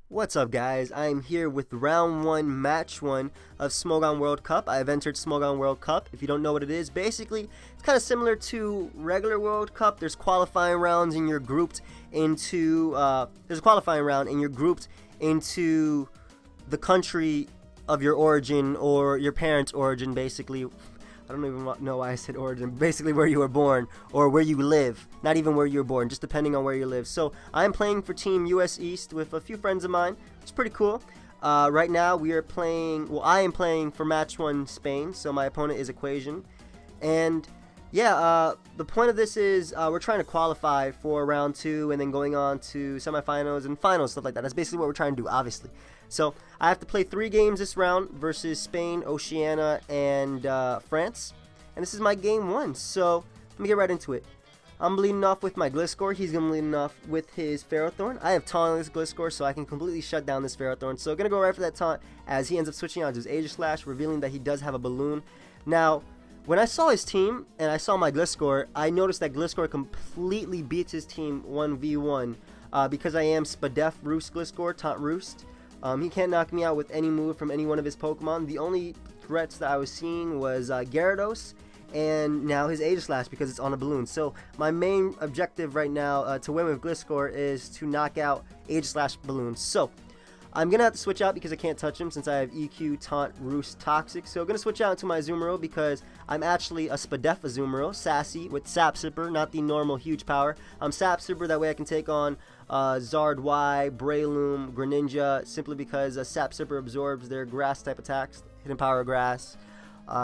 What's up, guys? I am here with round 1, match 1 of Smogon World Cup. I have entered Smogon World Cup. If you don't know what it is, basically it's kind of similar to regular World Cup. There's qualifying rounds and you're grouped into there's a qualifying round and you're grouped into the country of your origin or your parents' origin, basically. I don't even know why I said origin. Basically where you were born or where you live. Not even where you were born, just depending on where you live. So I'm playing for Team US East with a few friends of mine. It's pretty cool. Right now we are playing, well, I am playing for match 1 Spain. So my opponent is Ecuacion. And yeah, the point of this is we're trying to qualify for round 2 and then going on to semifinals and finals, stuff like that. That's basically what we're trying to do, obviously. So I have to play 3 games this round versus Spain, Oceania, and France. And this is my game 1. So let me get right into it. I'm leading off with my Gliscor. He's going to be leading off with his Ferrothorn. I have taunt on this Gliscor, so I can completely shut down this Ferrothorn. So I'm going to go right for that taunt as he ends up switching out to his Aegislash, revealing that he does have a balloon. Now, when I saw his team and I saw my Gliscor, I noticed that Gliscor completely beats his team 1v1 because I am Spadef Roost Gliscor, Taunt Roost. He can't knock me out with any move from any one of his Pokemon. The only threats that I was seeing was Gyarados and now his Aegislash because it's on a balloon. So my main objective right now to win with Gliscor is to knock out Aegislash balloons. So I'm going to have to switch out because I can't touch him since I have EQ, Taunt, Roost, Toxic. So I'm going to switch out into my Azumarill because I'm actually a Spadef Azumarill, Sassy, with Sap Sipper, not the normal huge power. I'm Sap Sipper, that way I can take on Zard Y, Breloom, Greninja, simply because Sap Sipper absorbs their grass type attacks, Hidden Power Grass,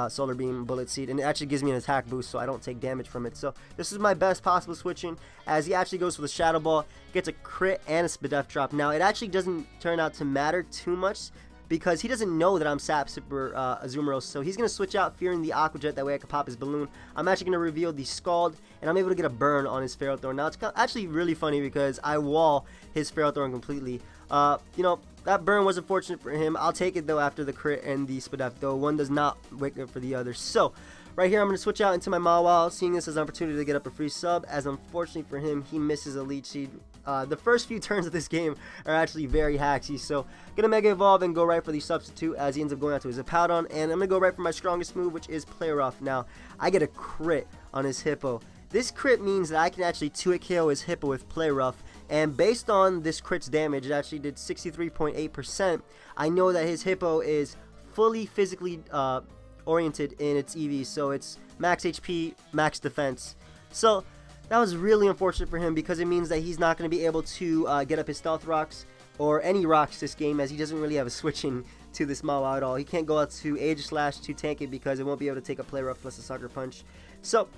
Solar Beam, Bullet Seed, and it actually gives me an attack boost so I don't take damage from it. So this is my best possible switching as he actually goes for the Shadow Ball, gets a crit and a Spadef drop. Now it actually doesn't turn out to matter too much because he doesn't know that I'm Sap Sipper Azumarill, so he's going to switch out fearing the Aqua Jet, that way I can pop his balloon. I'm actually going to reveal the Scald, and I'm able to get a burn on his Ferrothorn. Now it's actually really funny because I wall his Ferrothorn completely. You know, that burn was unfortunate for him. I'll take it though after the crit and the Spadef, though one does not wake up for the other. So right here I'm going to switch out into my Mawile, seeing this as an opportunity to get up a free sub, as unfortunately for him he misses a Leech Seed. The first few turns of this game are actually very haxy, so gonna Mega Evolve and go right for the substitute as he ends up going out to his Hippowdon, and I'm gonna go right for my strongest move, which is Play Rough. Now I get a crit on his Hippo. This crit means that I can actually 2-hit KO his Hippo with Play Rough, and based on this crit's damage, it actually did 63.8%. I know that his Hippo is fully physically oriented in its EV, so it's max HP, max defense. So that was really unfortunate for him because it means that he's not going to be able to get up his Stealth Rocks or any rocks this game, as he doesn't really have a switching to this Mawile at all. He can't go out to Aegislash to tank it because it won't be able to take a Play Rough plus a Sucker Punch. So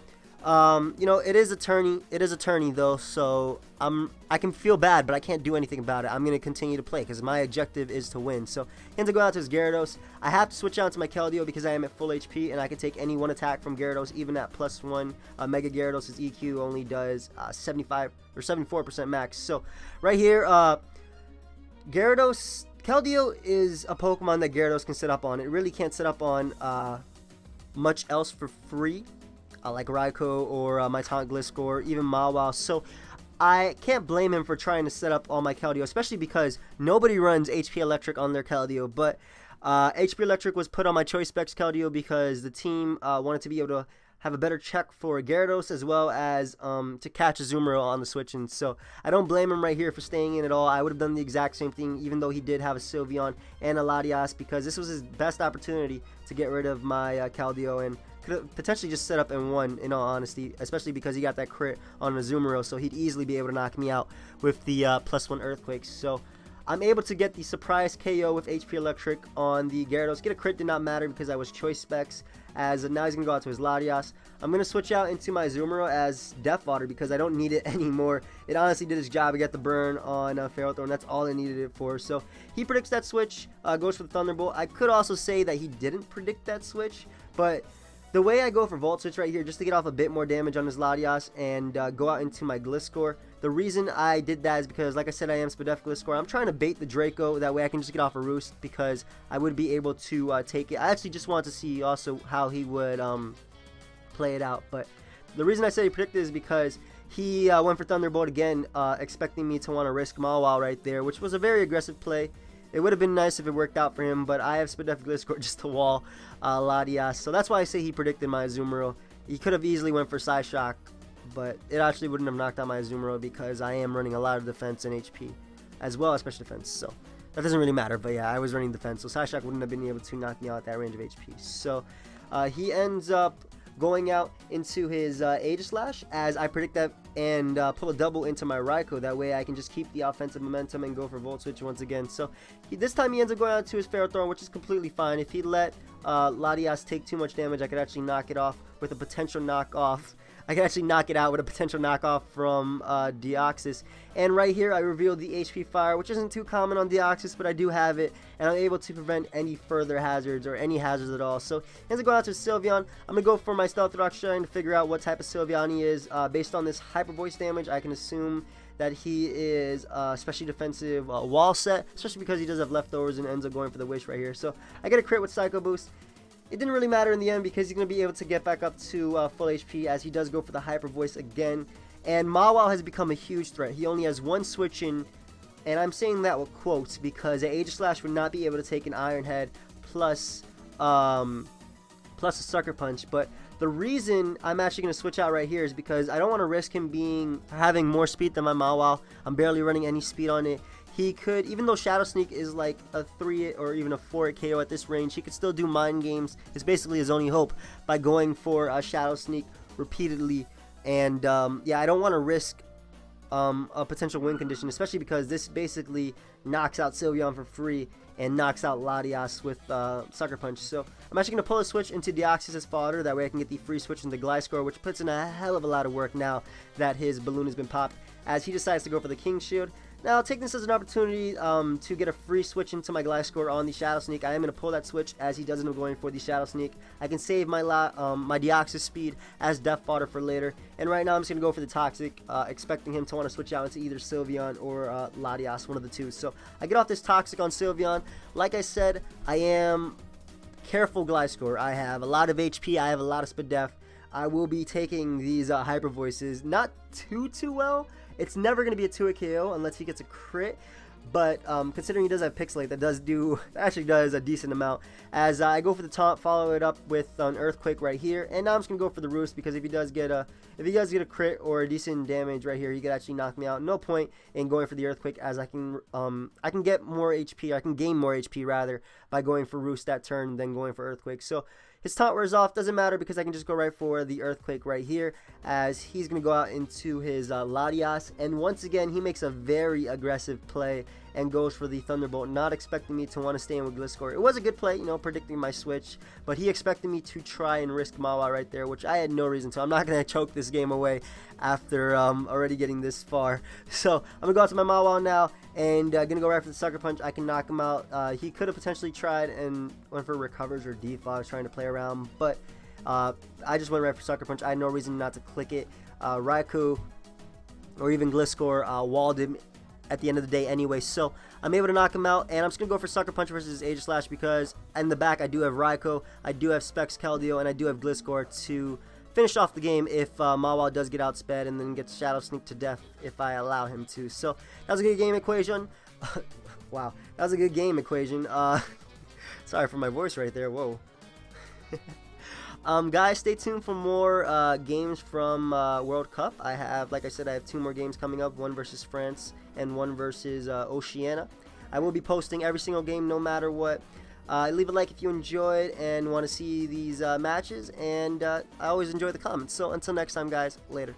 you know, it is a tourney. It is a tourney though, so I can feel bad, but I can't do anything about it. I'm gonna continue to play because my objective is to win. So he ends up going out to his Gyarados. I have to switch out to my Keldeo because I am at full HP and I can take any one attack from Gyarados, even at +1. Mega Gyarados' EQ only does 75 or 74% max. So right here, Keldeo is a Pokemon that Gyarados can set up on. It really can't set up on much else for free. Like Raichu or my Taunt Gliscor, even Mawile. So I can't blame him for trying to set up all my Keldeo, especially because nobody runs HP Electric on their Keldeo. But HP Electric was put on my Choice Specs Keldeo because the team wanted to be able to have a better check for Gyarados as well as to catch Azumarill on the switch. And so I don't blame him right here for staying in at all. I would have done the exact same thing even though he did have a Sylveon and a Latias, because this was his best opportunity to get rid of my Keldeo and could have potentially just set up and won, in all honesty, especially because he got that crit on Azumarill, so he'd easily be able to knock me out with the +1 Earthquakes. So I'm able to get the surprise KO with HP Electric on the Gyarados. Get a crit did not matter because I was Choice Specs, as now he's going to go out to his Latias. I'm going to switch out into my Azumarill as Death Water because I don't need it anymore. It honestly did its job. I got the burn on Ferrothorn. That's all I needed it for. So he predicts that switch, goes for the Thunderbolt. I could also say that he didn't predict that switch, but the way I go for Volt Switch right here, just to get off a bit more damage on his Latias and go out into my Gliscor. The reason I did that is because, like I said, I am Spadef Gliscor. I'm trying to bait the Draco, that way I can just get off a Roost because I would be able to take it. I actually just wanted to see also how he would play it out, but the reason I say he predicted is because He went for Thunderbolt again, expecting me to want to risk Mawile right there, which was a very aggressive play. It would have been nice if it worked out for him, but I have Spadef Gliscor just to wall Latias. So that's why I say he predicted my Azumarill. He could have easily went for Psyshock, but it actually wouldn't have knocked out my Azumarill because I am running a lot of defense and HP, as well as special defense. So that doesn't really matter, but yeah, I was running defense, so Psyshock wouldn't have been able to knock me out at that range of HP. So he ends up going out into his Aegislash as I predict that, and pull a double into my Raikou. That way I can just keep the offensive momentum and go for Volt Switch once again. So this time he ends up going out to his Ferrothorn, which is completely fine. If he let Latias take too much damage, I could actually knock it off with a potential knockoff. I can actually knock it out with a potential knockoff from Deoxys. And right here I revealed the HP Fire, which isn't too common on Deoxys, but I do have it, and I'm able to prevent any further hazards or any hazards at all. So as I go out to Sylveon, I'm going to go for my Stealth Rock Shine to figure out what type of Sylveon he is. Based on this Hyper Voice damage, I can assume that he is especially defensive wall set, especially because he does have leftovers and ends up going for the Wish right here. So I get a crit with Psycho Boost. It didn't really matter in the end because he's going to be able to get back up to full HP as he does go for the Hyper Voice again. And Mawile has become a huge threat. He only has one switch in, and I'm saying that with quotes because an Aegislash would not be able to take an Iron Head plus a Sucker Punch. But the reason I'm actually going to switch out right here is because I don't want to risk him having more speed than my Mawile. I'm barely running any speed on it. He could, even though Shadow Sneak is like a 3 or even a 4 KO at this range, he could still do Mind Games. It's basically his only hope by going for a Shadow Sneak repeatedly. And yeah, I don't want to risk a potential win condition, especially because this basically knocks out Sylveon for free and knocks out Latias with Sucker Punch. So I'm actually going to pull a switch into Deoxys as fodder. That way I can get the free switch into Gliscor, which puts in a hell of a lot of work now that his balloon has been popped, as he decides to go for the King Shield. Now, I'll take this as an opportunity to get a free switch into my Gliscor on the Shadow Sneak. I am going to pull that switch as he does end up going for the Shadow Sneak. I can save my my Deoxys speed as Death Fodder for later. And right now, I'm just going to go for the Toxic, expecting him to want to switch out into either Sylveon or Latias, one of the two. So, I get off this Toxic on Sylveon. Like I said, I am careful Gliscor. I have a lot of HP. I have a lot of Spadef. I will be taking these Hyper Voices not too well. It's never going to be a 2-hit KO unless he gets a crit, but considering he does have Pixelate, that actually does a decent amount. As I go for the taunt, follow it up with an Earthquake right here, and now I'm just going to go for the Roost because if he does get a crit or a decent damage right here, he could actually knock me out. No point in going for the Earthquake, as I can get more HP, I can gain more HP rather by going for Roost that turn than going for Earthquake. So his taunt wears off, doesn't matter because I can just go right for the Earthquake right here as he's going to go out into his Latias. And once again, he makes a very aggressive play and goes for the Thunderbolt, not expecting me to want to stay in with Gliscor. It was a good play, you know, predicting my switch, but he expected me to try and risk Mawile right there, which I had no reason to. I'm not going to choke this game away after already getting this far. So I'm going to go out to my Mawile now and going to go right for the Sucker Punch. I can knock him out. He could have potentially tried and went for Recovers or Defog, trying to play around, but I just went right for Sucker Punch. I had no reason not to click it. Raikou or even Gliscor walled him at the end of the day anyway, so I'm able to knock him out, and I'm just going to go for Sucker Punch versus Aegislash because in the back I do have Raikou, I do have Specs Keldeo, and I do have Gliscor to finish off the game if Mawile does get outsped and then gets Shadow Sneak to death if I allow him to. So that was a good game, Ecuacion. Wow, that was a good game, Ecuacion. Sorry for my voice right there, whoa. Guys, stay tuned for more games from World Cup. I have, like I said, I have 2 more games coming up, one versus France and one versus Oceania. I will be posting every single game no matter what. Leave a like if you enjoyed and want to see these matches, and I always enjoy the comments. So until next time, guys, later.